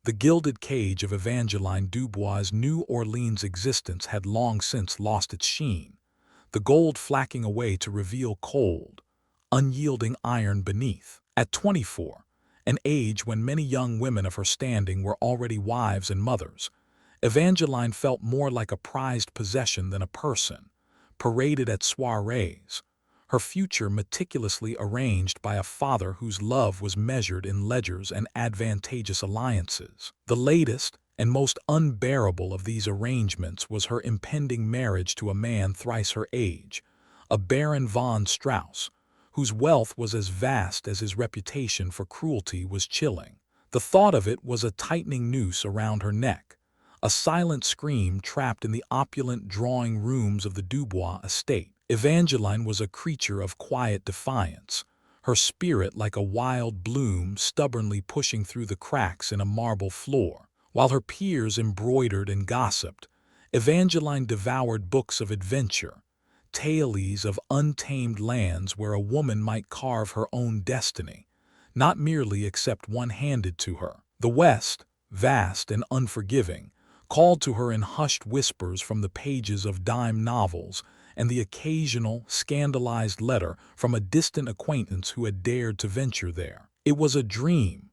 The gilded cage of Evangeline Dubois' New Orleans existence had long since lost its sheen, the gold flacking away to reveal cold, unyielding iron beneath. At 24, an age when many young women of her standing were already wives and mothers, Evangeline felt more like a prized possession than a person, paraded at soirees, her future meticulously arranged by a father whose love was measured in ledgers and advantageous alliances. The latest and most unbearable of these arrangements was her impending marriage to a man thrice her age, a Baron von Strauss, whose wealth was as vast as his reputation for cruelty was chilling. The thought of it was a tightening noose around her neck, a silent scream trapped in the opulent drawing rooms of the Dubois estate. Evangeline was a creature of quiet defiance, her spirit like a wild bloom stubbornly pushing through the cracks in a marble floor. While her peers embroidered and gossiped, Evangeline devoured books of adventure, tales of untamed lands where a woman might carve her own destiny, not merely accept one handed to her. The West, vast and unforgiving, called to her in hushed whispers from the pages of dime novels and the occasional, scandalized letter from a distant acquaintance who had dared to venture there. It was a dream,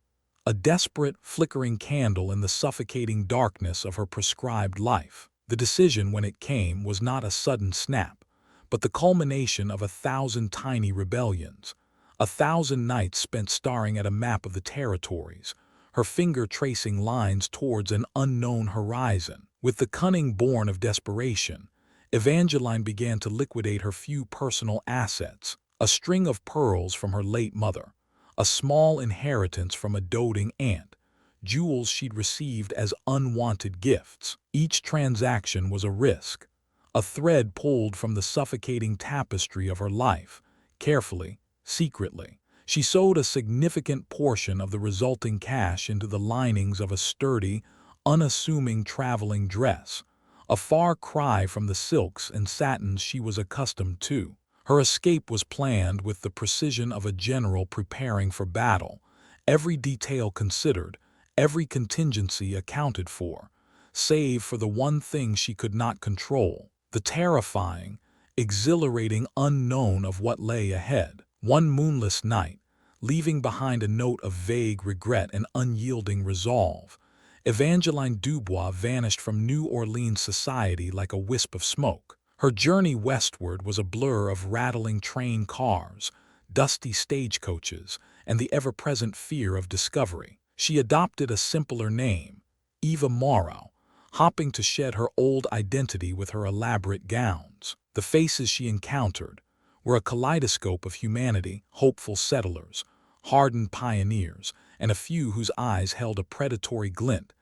a desperate, flickering candle in the suffocating darkness of her prescribed life. The decision, when it came, was not a sudden snap, but the culmination of 1,000 tiny rebellions, 1,000 nights spent staring at a map of the territories, her finger tracing lines towards an unknown horizon. With the cunning born of desperation, Evangeline began to liquidate her few personal assets, a string of pearls from her late mother, a small inheritance from a doting aunt, jewels she'd received as unwanted gifts. Each transaction was a risk, a thread pulled from the suffocating tapestry of her life. Carefully, secretly, she sewed a significant portion of the resulting cash into the linings of a sturdy, unassuming traveling dress, a far cry from the silks and satins she was accustomed to. Her escape was planned with the precision of a general preparing for battle, every detail considered, every contingency accounted for, save for the one thing she could not control, the terrifying, exhilarating unknown of what lay ahead. One moonless night, leaving behind a note of vague regret and unyielding resolve, Evangeline Dubois vanished from New Orleans society like a wisp of smoke. Her journey westward was a blur of rattling train cars, dusty stagecoaches, and the ever-present fear of discovery. She adopted a simpler name, Eva Morrow, hopping to shed her old identity with her elaborate gowns. The faces she encountered were a kaleidoscope of humanity, hopeful settlers, hardened pioneers, and a few whose eyes held a predatory glint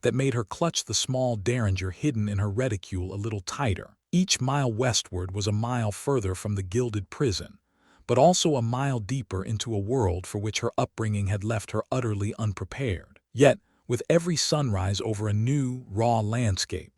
that made her clutch the small derringer hidden in her reticule a little tighter. Each mile westward was a mile further from the gilded prison, but also a mile deeper into a world for which her upbringing had left her utterly unprepared. Yet, with every sunrise over a new, raw landscape,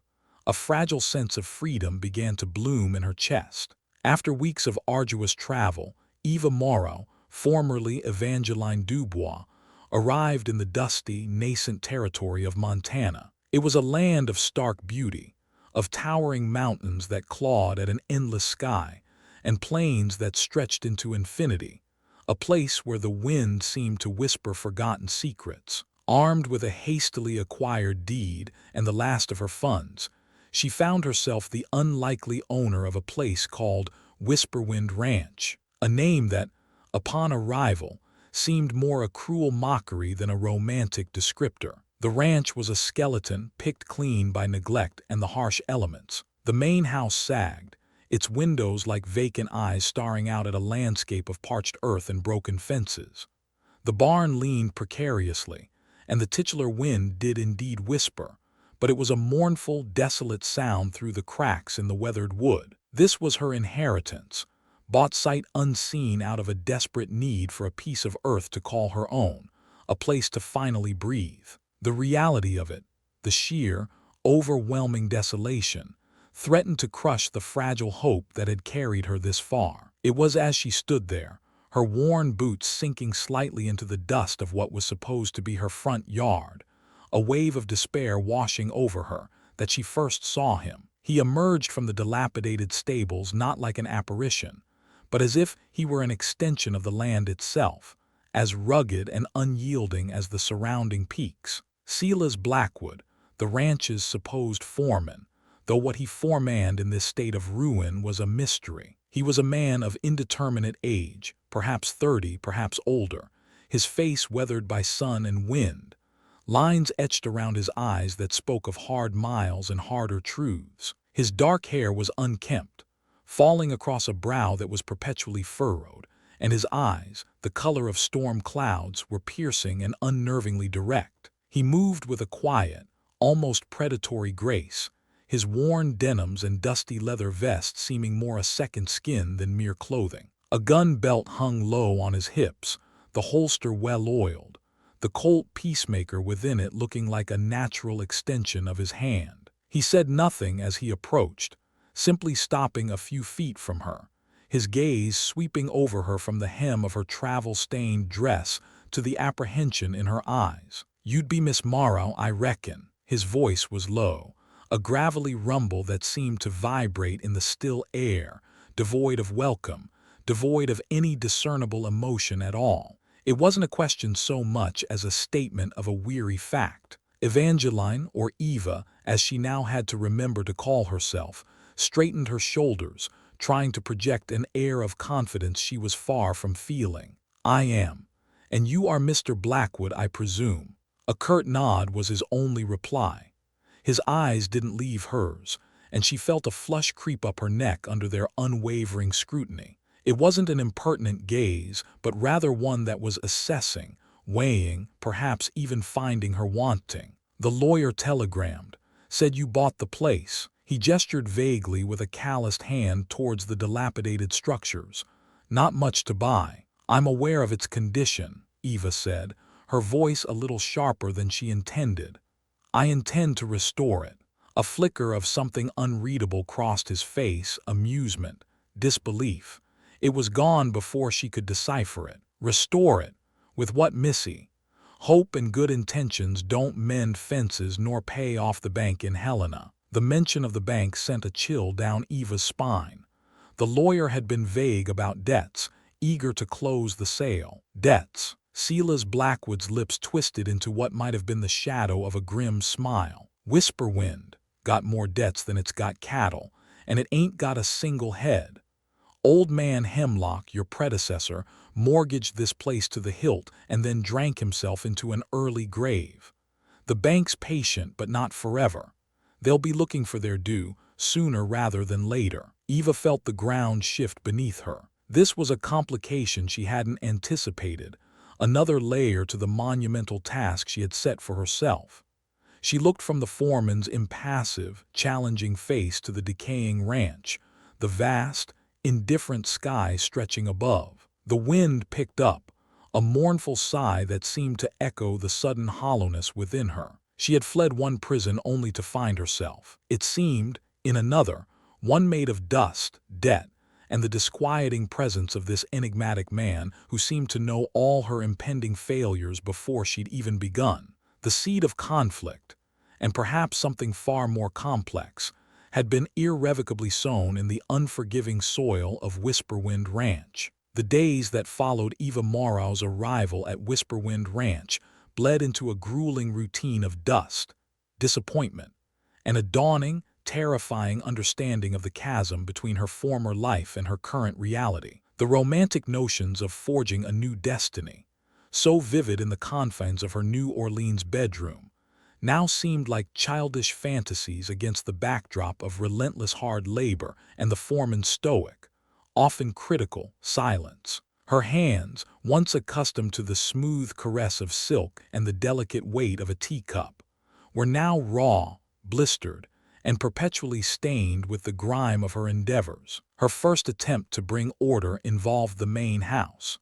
a fragile sense of freedom began to bloom in her chest. After weeks of arduous travel, Eva Morrow, formerly Evangeline Dubois, arrived in the dusty, nascent territory of Montana. It was a land of stark beauty, of towering mountains that clawed at an endless sky, and plains that stretched into infinity, a place where the wind seemed to whisper forgotten secrets. Armed with a hastily acquired deed and the last of her funds, she found herself the unlikely owner of a place called Whisperwind Ranch, a name that, upon arrival, seemed more a cruel mockery than a romantic descriptor. The ranch was a skeleton picked clean by neglect and the harsh elements. The main house sagged, its windows like vacant eyes staring out at a landscape of parched earth and broken fences. The barn leaned precariously, and the titular wind did indeed whisper, but it was a mournful, desolate sound through the cracks in the weathered wood. This was her inheritance, bought sight unseen out of a desperate need for a piece of earth to call her own, a place to finally breathe. The reality of it, the sheer, overwhelming desolation, threatened to crush the fragile hope that had carried her this far. It was as she stood there, her worn boots sinking slightly into the dust of what was supposed to be her front yard, a wave of despair washing over her, that she first saw him. He emerged from the dilapidated stables not like an apparition, but as if he were an extension of the land itself, as rugged and unyielding as the surrounding peaks. Silas Blackwood, the ranch's supposed foreman, though what he foremanned in this state of ruin was a mystery. He was a man of indeterminate age, perhaps 30, perhaps older, his face weathered by sun and wind, lines etched around his eyes that spoke of hard miles and harder truths. His dark hair was unkempt, falling across a brow that was perpetually furrowed, and his eyes, the color of storm clouds, were piercing and unnervingly direct. He moved with a quiet, almost predatory grace, his worn denims and dusty leather vest seeming more a second skin than mere clothing. A gun belt hung low on his hips, the holster well-oiled, the Colt peacemaker within it looking like a natural extension of his hand. He said nothing as he approached, simply stopping a few feet from her, his gaze sweeping over her from the hem of her travel-stained dress to the apprehension in her eyes. "You'd be Miss Morrow, I reckon." His voice was low, a gravelly rumble that seemed to vibrate in the still air, devoid of welcome, devoid of any discernible emotion at all. It wasn't a question so much as a statement of a weary fact. Evangeline, or Eva, as she now had to remember to call herself, straightened her shoulders, trying to project an air of confidence she was far from feeling. "I am. And you are Mr. Blackwood, I presume." A curt nod was his only reply. His eyes didn't leave hers, and she felt a flush creep up her neck under their unwavering scrutiny. It wasn't an impertinent gaze, but rather one that was assessing, weighing, perhaps even finding her wanting. "The lawyer telegrammed, said you bought the place." He gestured vaguely with a calloused hand towards the dilapidated structures. "Not much to buy." "I'm aware of its condition," Eva said, her voice a little sharper than she intended. "I intend to restore it." A flicker of something unreadable crossed his face, amusement, disbelief. It was gone before she could decipher it. "Restore it? With what, missy? Hope and good intentions don't mend fences nor pay off the bank in Helena." The mention of the bank sent a chill down Eva's spine. The lawyer had been vague about debts, eager to close the sale. Debts. Silas Blackwood's lips twisted into what might have been the shadow of a grim smile. "Whisperwind got more debts than it's got cattle, and it ain't got a single head. Old man Hemlock, your predecessor, mortgaged this place to the hilt and then drank himself into an early grave. The bank's patient, but not forever. They'll be looking for their due, sooner rather than later." Eva felt the ground shift beneath her. This was a complication she hadn't anticipated, another layer to the monumental task she had set for herself. She looked from the foreman's impassive, challenging face to the decaying ranch, the vast, indifferent sky stretching above. The wind picked up, a mournful sigh that seemed to echo the sudden hollowness within her. She had fled one prison only to find herself, it seemed, in another, one made of dust, debt, and the disquieting presence of this enigmatic man who seemed to know all her impending failures before she'd even begun. The seed of conflict, and perhaps something far more complex, had been irrevocably sown in the unforgiving soil of Whisperwind Ranch. The days that followed Eva Morrow's arrival at Whisperwind Ranch bled into a grueling routine of dust, disappointment, and a dawning, terrifying understanding of the chasm between her former life and her current reality. The romantic notions of forging a new destiny, so vivid in the confines of her New Orleans bedroom, now seemed like childish fantasies against the backdrop of relentless hard labor and the foreman's stoic, often critical, silence. Her hands, once accustomed to the smooth caress of silk and the delicate weight of a teacup, were now raw, blistered, and perpetually stained with the grime of her endeavors. Her first attempt to bring order involved the main house.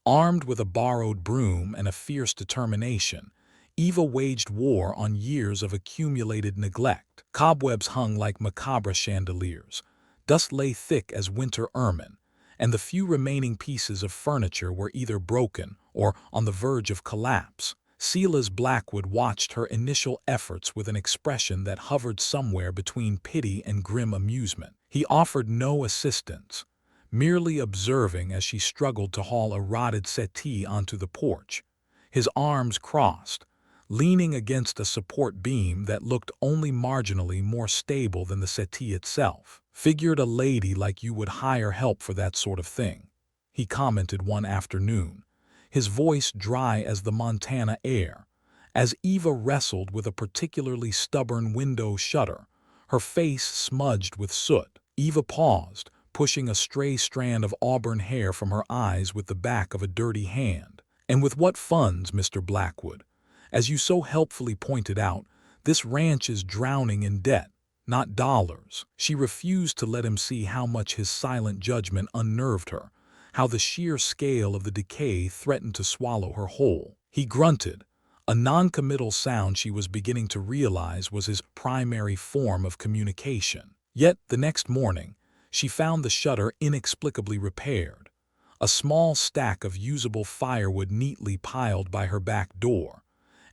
Armed with a borrowed broom and a fierce determination, Eva waged war on years of accumulated neglect. Cobwebs hung like macabre chandeliers, dust lay thick as winter ermine, and the few remaining pieces of furniture were either broken or on the verge of collapse. Silas Blackwood watched her initial efforts with an expression that hovered somewhere between pity and grim amusement. He offered no assistance, merely observing as she struggled to haul a rotted settee onto the porch, his arms crossed, leaning against a support beam that looked only marginally more stable than the settee itself. "Figured a lady like you would hire help for that sort of thing," he commented one afternoon, his voice dry as the Montana air, as Eva wrestled with a particularly stubborn window shutter, her face smudged with soot. Eva paused, pushing a stray strand of auburn hair from her eyes with the back of a dirty hand. "And with what funds, Mr. Blackwood? As you so helpfully pointed out, this ranch is drowning in debt, not dollars." She refused to let him see how much his silent judgment unnerved her, how the sheer scale of the decay threatened to swallow her whole. He grunted, a non-committal sound she was beginning to realize was his primary form of communication. Yet the next morning, she found the shutter inexplicably repaired, a small stack of usable firewood neatly piled by her back door,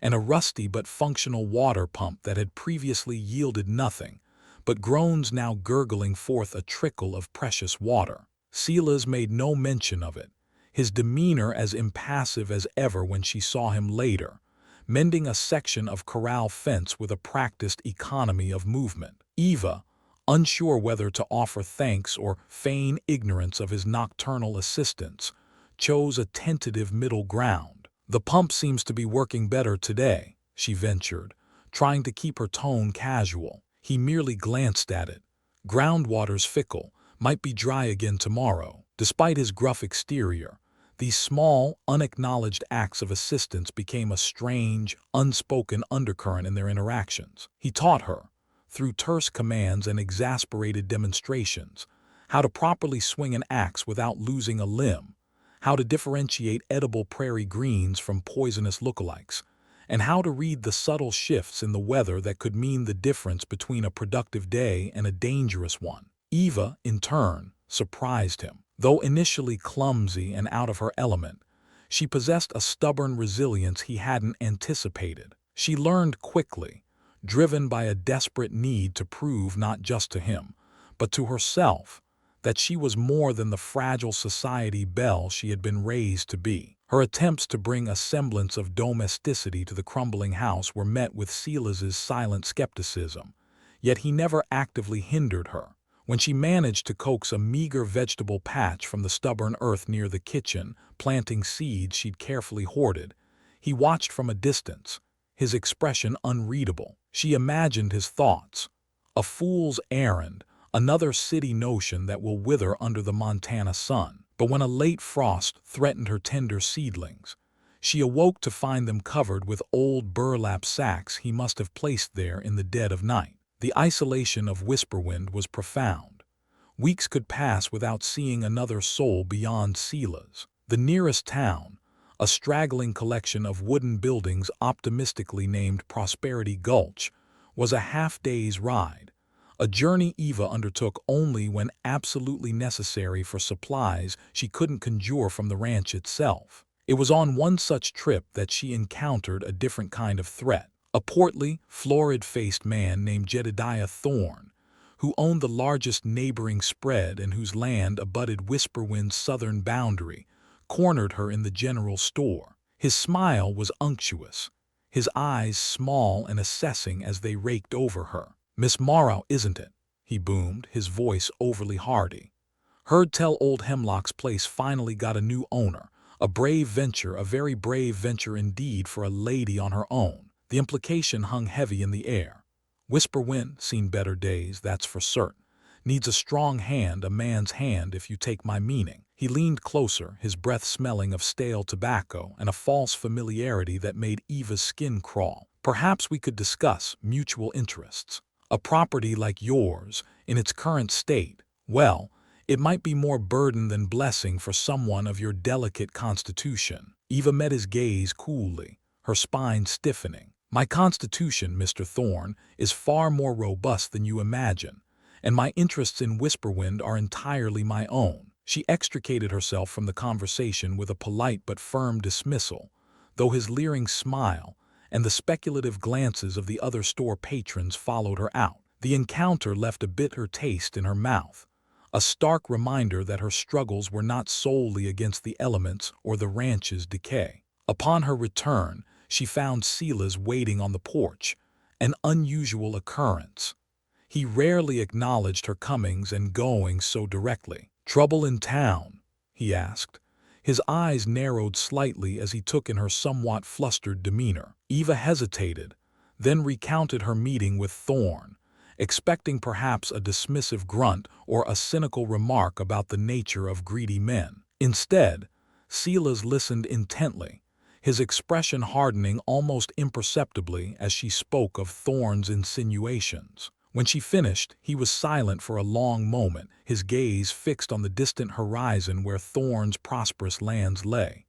and a rusty but functional water pump that had previously yielded nothing, but groans now gurgling forth a trickle of precious water. Silas made no mention of it, his demeanor as impassive as ever when she saw him later, mending a section of corral fence with a practiced economy of movement. Eva, unsure whether to offer thanks or feign ignorance of his nocturnal assistance, chose a tentative middle ground. "The pump seems to be working better today," she ventured, trying to keep her tone casual. He merely glanced at it. "Groundwater's fickle, might be dry again tomorrow." Despite his gruff exterior, these small, unacknowledged acts of assistance became a strange, unspoken undercurrent in their interactions. He taught her, through terse commands and exasperated demonstrations, how to properly swing an axe without losing a limb, how to differentiate edible prairie greens from poisonous lookalikes, and how to read the subtle shifts in the weather that could mean the difference between a productive day and a dangerous one. Eva, in turn, surprised him. Though initially clumsy and out of her element, she possessed a stubborn resilience he hadn't anticipated. She learned quickly, driven by a desperate need to prove not just to him, but to herself, that she was more than the fragile society belle she had been raised to be. Her attempts to bring a semblance of domesticity to the crumbling house were met with Silas's silent skepticism, yet he never actively hindered her. When she managed to coax a meager vegetable patch from the stubborn earth near the kitchen, planting seeds she'd carefully hoarded, he watched from a distance, his expression unreadable. She imagined his thoughts. A fool's errand, another city notion that will wither under the Montana sun. But when a late frost threatened her tender seedlings, she awoke to find them covered with old burlap sacks he must have placed there in the dead of night. The isolation of Whisperwind was profound. Weeks could pass without seeing another soul beyond Silas. The nearest town, a straggling collection of wooden buildings optimistically named Prosperity Gulch, was a half-day's ride, a journey Eva undertook only when absolutely necessary for supplies she couldn't conjure from the ranch itself. It was on one such trip that she encountered a different kind of threat. A portly, florid-faced man named Jedediah Thorne, who owned the largest neighboring spread and whose land abutted Whisperwind's southern boundary, cornered her in the general store. His smile was unctuous, his eyes small and assessing as they raked over her. "Miss Morrow, isn't it?" he boomed, his voice overly hearty. "Heard tell old Hemlock's place finally got a new owner. A brave venture, a very brave venture indeed for a lady on her own." The implication hung heavy in the air. Whisperwind, seen better days, that's for certain. Needs a strong hand, a man's hand, if you take my meaning. He leaned closer, his breath smelling of stale tobacco and a false familiarity that made Eva's skin crawl. "Perhaps we could discuss mutual interests. A property like yours, in its current state, well, it might be more burden than blessing for someone of your delicate constitution." Eva met his gaze coolly, her spine stiffening. "My constitution, Mr. Thorne, is far more robust than you imagine, and my interests in Whisperwind are entirely my own." She extricated herself from the conversation with a polite but firm dismissal, though his leering smile and the speculative glances of the other store patrons followed her out. The encounter left a bitter taste in her mouth, a stark reminder that her struggles were not solely against the elements or the ranch's decay. Upon her return, she found Silas waiting on the porch, an unusual occurrence. He rarely acknowledged her comings and goings so directly. "Trouble in town?" he asked. His eyes narrowed slightly as he took in her somewhat flustered demeanor. Eva hesitated, then recounted her meeting with Thorne, expecting perhaps a dismissive grunt or a cynical remark about the nature of greedy men. Instead, Silas listened intently, his expression hardening almost imperceptibly as she spoke of Thorne's insinuations. When she finished, he was silent for a long moment, his gaze fixed on the distant horizon where Thorne's prosperous lands lay.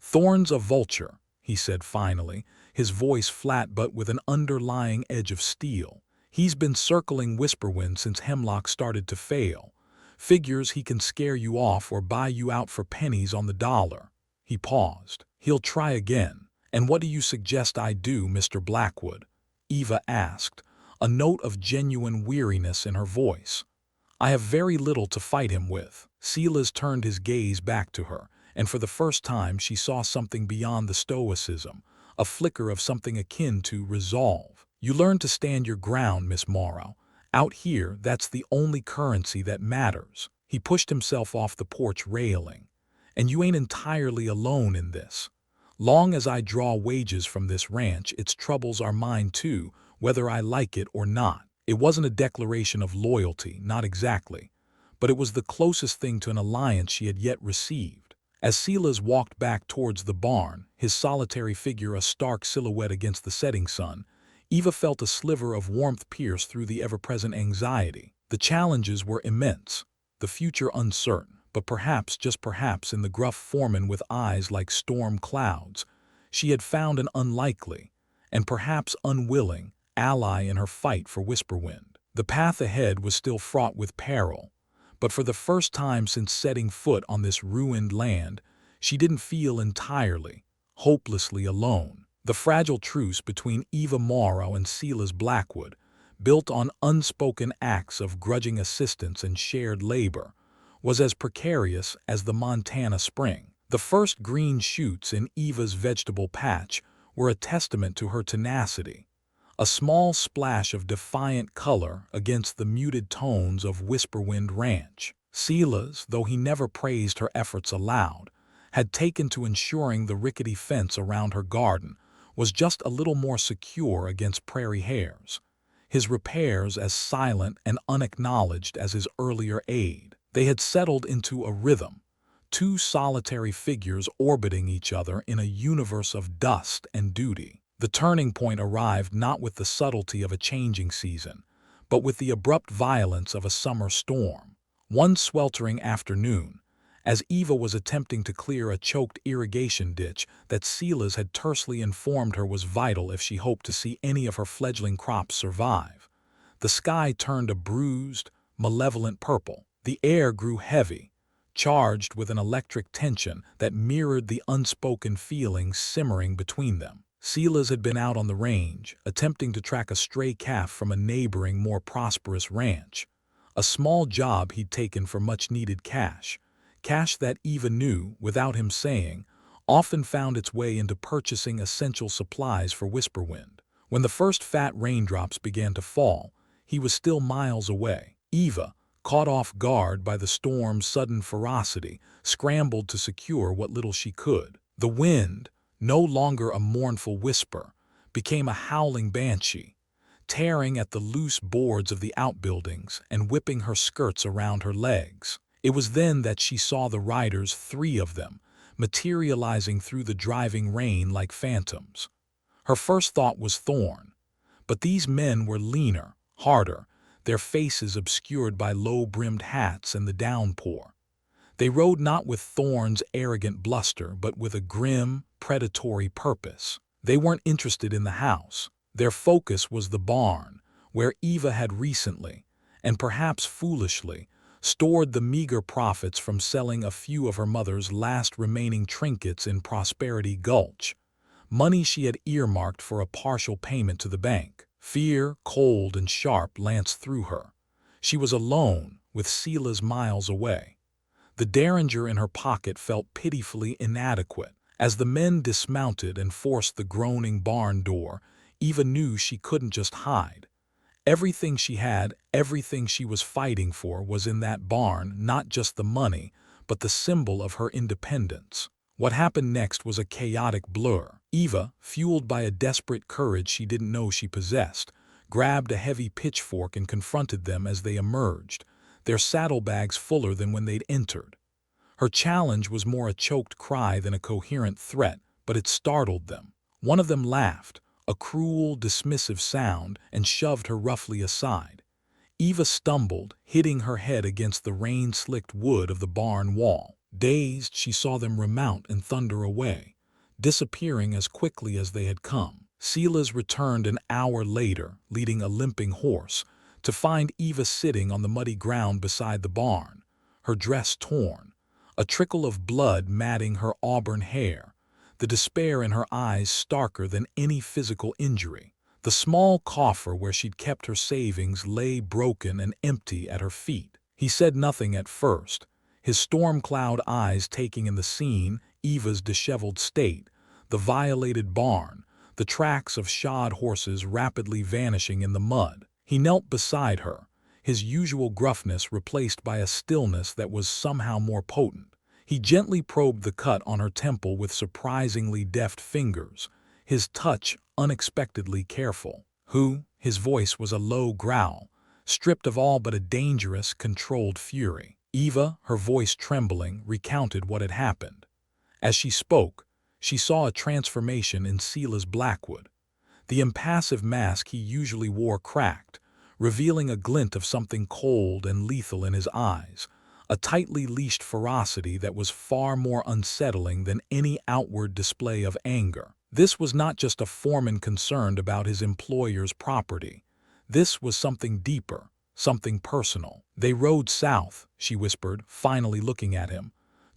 "Thorne's a vulture," he said finally, his voice flat but with an underlying edge of steel. "He's been circling Whisperwind since Hemlock started to fail. Figures he can scare you off or buy you out for pennies on the dollar." He paused. "He'll try again." "And what do you suggest I do, Mr. Blackwood?" Eva asked, a note of genuine weariness in her voice. "I have very little to fight him with." Silas turned his gaze back to her, and for the first time she saw something beyond the stoicism, a flicker of something akin to resolve. "You learn to stand your ground, Miss Morrow. Out here, that's the only currency that matters." He pushed himself off the porch railing. "And you ain't entirely alone in this. Long as I draw wages from this ranch, its troubles are mine too, whether I like it or not." It wasn't a declaration of loyalty, not exactly, but it was the closest thing to an alliance she had yet received. As Silas walked back towards the barn, his solitary figure a stark silhouette against the setting sun, Eva felt a sliver of warmth pierce through the ever-present anxiety. The challenges were immense, the future uncertain, but perhaps, just perhaps, in the gruff Foreman with eyes like storm clouds, she had found an unlikely, and perhaps unwilling, ally in her fight for Whisperwind. The path ahead was still fraught with peril, but for the first time since setting foot on this ruined land, she didn't feel entirely, hopelessly alone. The fragile truce between Eva Morrow and Silas Blackwood, built on unspoken acts of grudging assistance and shared labor, was as precarious as the Montana spring. The first green shoots in Eva's vegetable patch were a testament to her tenacity, a small splash of defiant color against the muted tones of Whisperwind Ranch. Silas, though he never praised her efforts aloud, had taken to ensuring the rickety fence around her garden was just a little more secure against prairie hares, his repairs as silent and unacknowledged as his earlier aid. They had settled into a rhythm, two solitary figures orbiting each other in a universe of dust and duty. The turning point arrived not with the subtlety of a changing season, but with the abrupt violence of a summer storm. One sweltering afternoon, as Eva was attempting to clear a choked irrigation ditch that Silas had tersely informed her was vital if she hoped to see any of her fledgling crops survive, the sky turned a bruised, malevolent purple. The air grew heavy, charged with an electric tension that mirrored the unspoken feelings simmering between them. Silas had been out on the range, attempting to track a stray calf from a neighboring, more prosperous ranch, a small job he'd taken for much-needed cash that Eva knew, without him saying, often found its way into purchasing essential supplies for Whisperwind. When the first fat raindrops began to fall, he was still miles away. Eva, caught off guard by the storm's sudden ferocity, scrambled to secure what little she could. The wind, no longer a mournful whisper, became a howling banshee, tearing at the loose boards of the outbuildings and whipping her skirts around her legs. It was then that she saw the riders, 3 of them, materializing through the driving rain like phantoms. Her first thought was Thorne, but these men were leaner, harder, their faces obscured by low-brimmed hats and the downpour. They rode not with Thorne's arrogant bluster, but with a grim, predatory purpose. They weren't interested in the house. Their focus was the barn, where Eva had recently, and perhaps foolishly, stored the meager profits from selling a few of her mother's last remaining trinkets in Prosperity Gulch. money she had earmarked for a partial payment to the bank. Fear, cold and sharp, lanced through her. She was alone, with Silas miles away. The derringer in her pocket felt pitifully inadequate. As the men dismounted and forced the groaning barn door, Eva knew she couldn't just hide. Everything she had, everything she was fighting for was in that barn, not just the money, but the symbol of her independence. What happened next was a chaotic blur. Eva, fueled by a desperate courage she didn't know she possessed, grabbed a heavy pitchfork and confronted them as they emerged, their saddlebags fuller than when they'd entered. Her challenge was more a choked cry than a coherent threat, but it startled them. One of them laughed, a cruel, dismissive sound, and shoved her roughly aside. Eva stumbled, hitting her head against the rain-slicked wood of the barn wall. Dazed, she saw them remount and thunder away, disappearing as quickly as they had come. Silas returned an hour later, leading a limping horse, to find Eva sitting on the muddy ground beside the barn, her dress torn, a trickle of blood matting her auburn hair, the despair in her eyes starker than any physical injury. The small coffer where she'd kept her savings lay broken and empty at her feet. He said nothing at first, his storm-cloud eyes taking in the scene, Eva's disheveled state, the violated barn, the tracks of shod horses rapidly vanishing in the mud. He knelt beside her, his usual gruffness replaced by a stillness that was somehow more potent. He gently probed the cut on her temple with surprisingly deft fingers, his touch unexpectedly careful. His voice was a low growl, stripped of all but a dangerous, controlled fury. Eva, her voice trembling, recounted what had happened. As she spoke, she saw a transformation in Silas Blackwood. The impassive mask he usually wore cracked, revealing a glint of something cold and lethal in his eyes, a tightly leashed ferocity that was far more unsettling than any outward display of anger. This was not just a foreman concerned about his employer's property. This was something deeper, something personal. They rode south, she whispered, finally looking at him,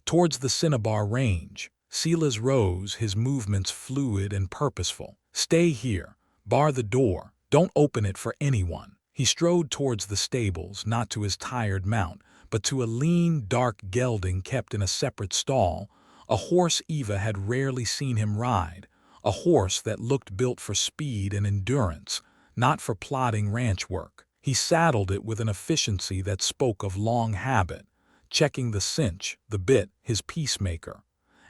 towards the Cinnabar Range. Silas rose, his movements fluid and purposeful. Stay here. Bar the door. Don't open it for anyone. He strode towards the stables, not to his tired mount, but to a lean, dark gelding kept in a separate stall, a horse Eva had rarely seen him ride, a horse that looked built for speed and endurance, not for plodding ranch work. He saddled it with an efficiency that spoke of long habit, checking the cinch, the bit, his peacemaker.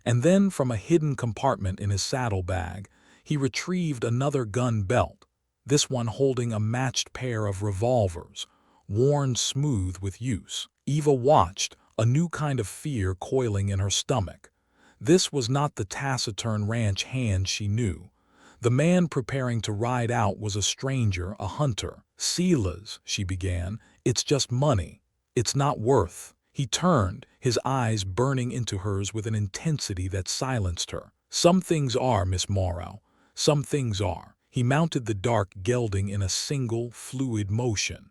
And then, from a hidden compartment in his saddlebag, he retrieved another gun belt, this one holding a matched pair of revolvers, worn smooth with use. Eva watched, a new kind of fear coiling in her stomach. This was not the taciturn ranch hand she knew. The man preparing to ride out was a stranger, a hunter. Silas, she began, it's just money. It's not worth. He turned, his eyes burning into hers with an intensity that silenced her. Some things are, Miss Morrow. Some things are. He mounted the dark gelding in a single, fluid motion.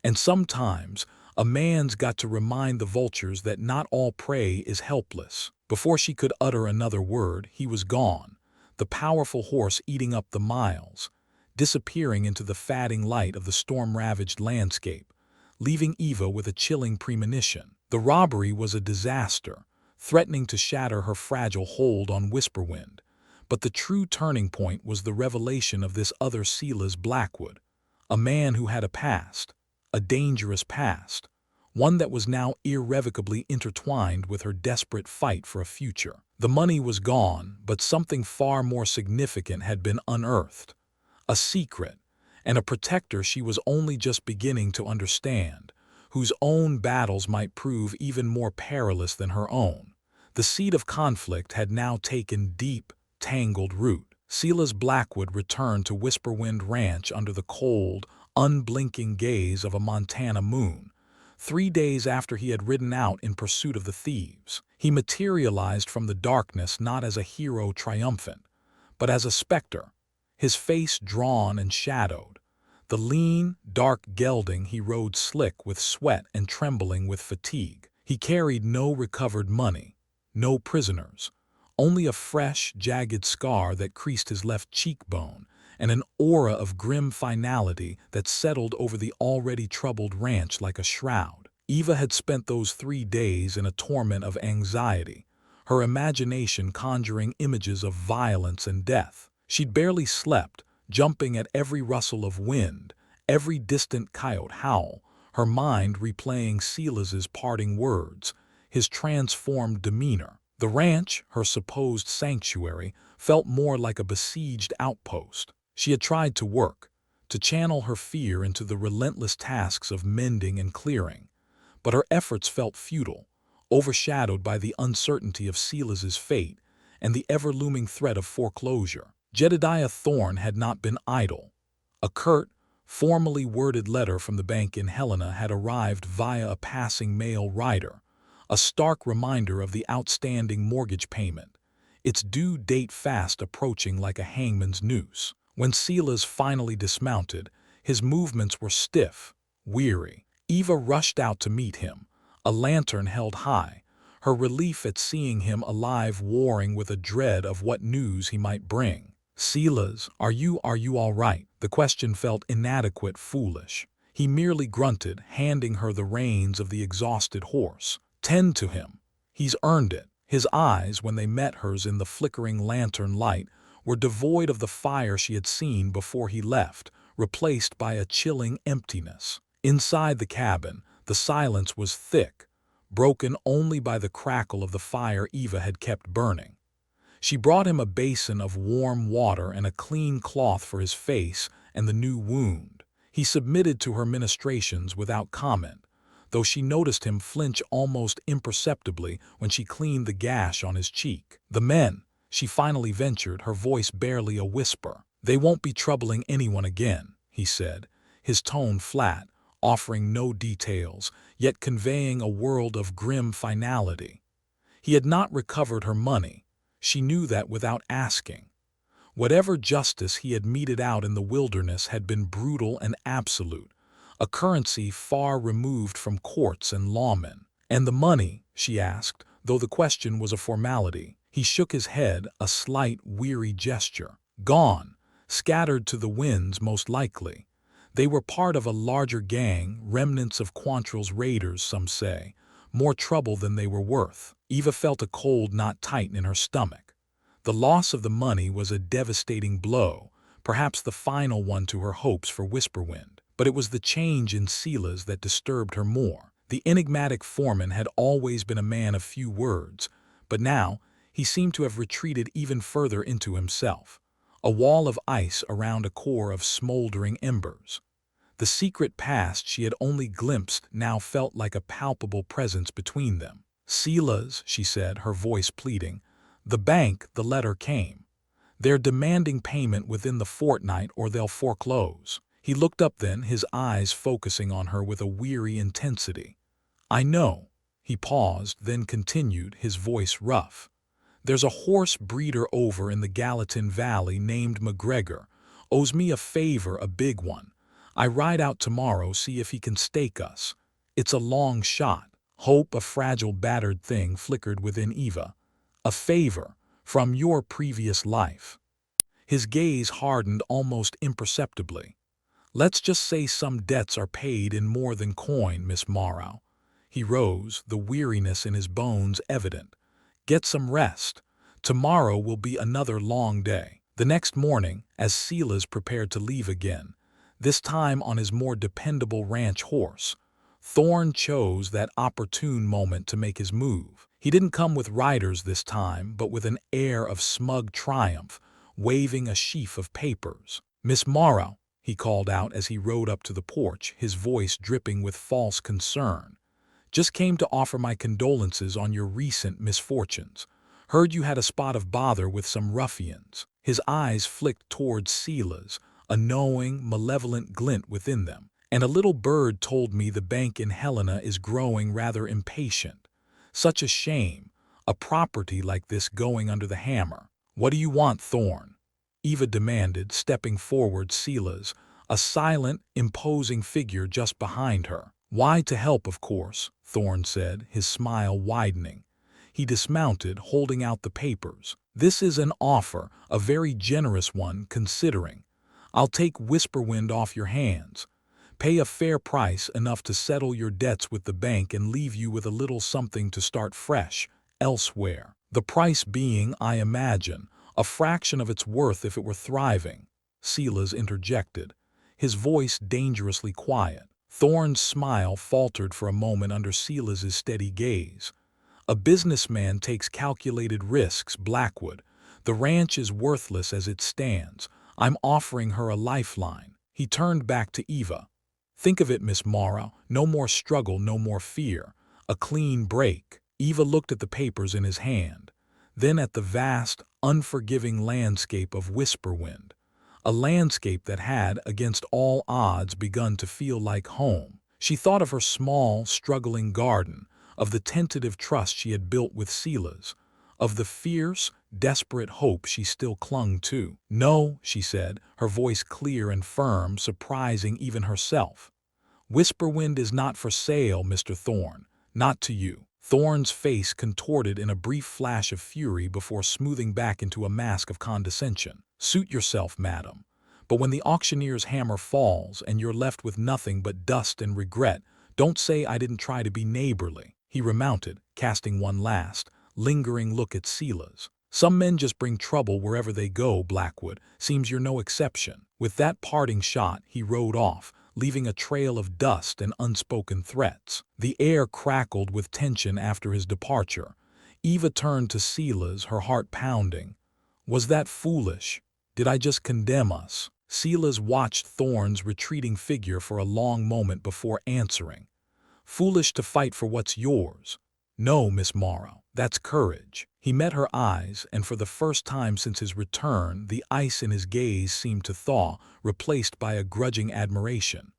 And sometimes, a man's got to remind the vultures that not all prey is helpless. Before she could utter another word, he was gone, the powerful horse eating up the miles, disappearing into the fading light of the storm-ravaged landscape, leaving Eva with a chilling premonition. The robbery was a disaster, threatening to shatter her fragile hold on Whisperwind. But the true turning point was the revelation of this other Silas Blackwood, a man who had a past, a dangerous past, one that was now irrevocably intertwined with her desperate fight for a future. The money was gone, but something far more significant had been unearthed. A secret, and a protector she was only just beginning to understand, whose own battles might prove even more perilous than her own. The seed of conflict had now taken deep, tangled root. Silas Blackwood returned to Whisperwind Ranch under the cold, unblinking gaze of a Montana moon, 3 days after he had ridden out in pursuit of the thieves. He materialized from the darkness not as a hero triumphant, but as a specter, his face drawn and shadowed. The lean, dark gelding he rode slick with sweat and trembling with fatigue. He carried no recovered money, no prisoners, only a fresh, jagged scar that creased his left cheekbone, and an aura of grim finality that settled over the already troubled ranch like a shroud. Eva had spent those 3 days in a torment of anxiety, her imagination conjuring images of violence and death. She'd barely slept, jumping at every rustle of wind, every distant coyote howl, her mind replaying Silas's parting words, his transformed demeanor. The ranch, her supposed sanctuary, felt more like a besieged outpost. She had tried to work, to channel her fear into the relentless tasks of mending and clearing, but her efforts felt futile, overshadowed by the uncertainty of Silas's fate and the ever-looming threat of foreclosure. Jedediah Thorne had not been idle. A curt, formally worded letter from the bank in Helena had arrived via a passing mail rider, a stark reminder of the outstanding mortgage payment, its due date fast approaching like a hangman's noose. When Silas finally dismounted, his movements were stiff, weary. Eva rushed out to meet him, a lantern held high, her relief at seeing him alive warring with a dread of what news he might bring. "Silas, are you all right?" The question felt inadequate, foolish. He merely grunted, handing her the reins of the exhausted horse. "Tend to him. He's earned it." His eyes, when they met hers in the flickering lantern light, were devoid of the fire she had seen before he left, replaced by a chilling emptiness. Inside the cabin, the silence was thick, broken only by the crackle of the fire Eva had kept burning. She brought him a basin of warm water and a clean cloth for his face and the new wound. He submitted to her ministrations without comment, though she noticed him flinch almost imperceptibly when she cleaned the gash on his cheek. "The men," she finally ventured, her voice barely a whisper. "They won't be troubling anyone again," he said, his tone flat, offering no details, yet conveying a world of grim finality. He had not recovered her money. She knew that without asking. Whatever justice he had meted out in the wilderness had been brutal and absolute, a currency far removed from courts and lawmen. "And the money?" she asked, though the question was a formality. He shook his head, a slight, weary gesture. "Gone, scattered to the winds most likely. They were part of a larger gang, remnants of Quantrill's raiders, some say. More trouble than they were worth." Eva felt a cold knot tighten in her stomach. The loss of the money was a devastating blow, perhaps the final one to her hopes for Whisperwind. But it was the change in Silas that disturbed her more. The enigmatic Foreman had always been a man of few words, but now he seemed to have retreated even further into himself, a wall of ice around a core of smoldering embers. The secret past she had only glimpsed now felt like a palpable presence between them. "Silas," she said, her voice pleading, "the bank, the letter came. They're demanding payment within the fortnight or they'll foreclose." He looked up then, his eyes focusing on her with a weary intensity. "I know." He paused, then continued, his voice rough. "There's a horse breeder over in the Gallatin Valley named McGregor, owes me a favor, a big one. I ride out tomorrow, see if he can stake us. It's a long shot." Hope, a fragile, battered thing, flickered within Eva. "A favor from your previous life." His gaze hardened almost imperceptibly. "Let's just say some debts are paid in more than coin, Miss Morrow." He rose, the weariness in his bones evident. "Get some rest. Tomorrow will be another long day." The next morning, as Silas prepared to leave again, this time on his more dependable ranch horse, Thorne chose that opportune moment to make his move. He didn't come with riders this time, but with an air of smug triumph, waving a sheaf of papers. "Miss Morrow," he called out as he rode up to the porch, his voice dripping with false concern. "Just came to offer my condolences on your recent misfortunes. Heard you had a spot of bother with some ruffians." His eyes flicked towards Silas, a knowing, malevolent glint within them. "And a little bird told me the bank in Helena is growing rather impatient. Such a shame, a property like this going under the hammer." "What do you want, Thorne?" Eva demanded, stepping forward. Silas, a silent, imposing figure just behind her. "Why, to help, of course," Thorne said, his smile widening. He dismounted, holding out the papers. "This is an offer, a very generous one considering. I'll take Whisperwind off your hands. Pay a fair price, enough to settle your debts with the bank and leave you with a little something to start fresh, elsewhere. The price being, I imagine, a fraction of its worth if it were thriving," Silas interjected, his voice dangerously quiet. Thorne's smile faltered for a moment under Silas's steady gaze. "A businessman takes calculated risks, Blackwood. The ranch is worthless as it stands. I'm offering her a lifeline." He turned back to Eva. "Think of it, Miss Morrow. No more struggle, no more fear. A clean break." Eva looked at the papers in his hand, then at the vast, unforgiving landscape of Whisperwind. A landscape that had, against all odds, begun to feel like home. She thought of her small, struggling garden, of the tentative trust she had built with Silas, of the fierce, desperate hope she still clung to. "No," she said, her voice clear and firm, surprising even herself. "Whisperwind is not for sale, Mr. Thorne. Not to you." Thorne's face contorted in a brief flash of fury before smoothing back into a mask of condescension. "Suit yourself, madam. But when the auctioneer's hammer falls and you're left with nothing but dust and regret, don't say I didn't try to be neighborly." He remounted, casting one last, lingering look at Silas. "Some men just bring trouble wherever they go, Blackwood. Seems you're no exception." With that parting shot, he rode off, leaving a trail of dust and unspoken threats. The air crackled with tension after his departure. Eva turned to Silas, her heart pounding. "Was that foolish? Did I just condemn us?" Silas watched Thorne's retreating figure for a long moment before answering. "Foolish to fight for what's yours? No, Miss Morrow, that's courage." He met her eyes, and for the first time since his return, the ice in his gaze seemed to thaw, replaced by a grudging admiration.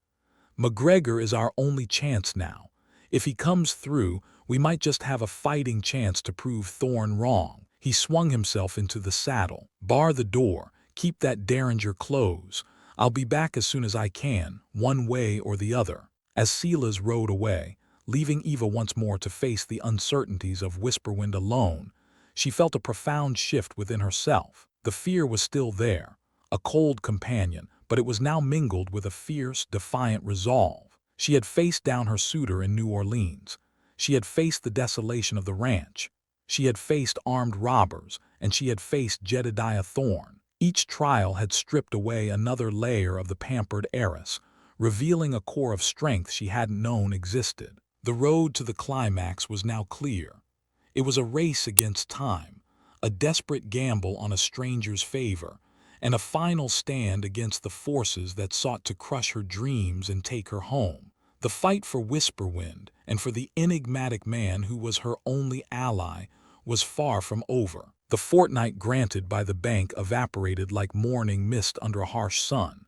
"McGregor is our only chance now. If he comes through, we might just have a fighting chance to prove Thorne wrong." He swung himself into the saddle. "Bar the door. Keep that derringer close. I'll be back as soon as I can, one way or the other." As Silas rode away, leaving Eva once more to face the uncertainties of Whisperwind alone, she felt a profound shift within herself. The fear was still there, a cold companion, but it was now mingled with a fierce, defiant resolve. She had faced down her suitor in New Orleans. She had faced the desolation of the ranch. She had faced armed robbers, and she had faced Jedediah Thorne. Each trial had stripped away another layer of the pampered heiress, revealing a core of strength she hadn't known existed. The road to the climax was now clear. It was a race against time, a desperate gamble on a stranger's favor, and a final stand against the forces that sought to crush her dreams and take her home. The fight for Whisperwind, and for the enigmatic man who was her only ally, was far from over. The fortnight granted by the bank evaporated like morning mist under a harsh sun,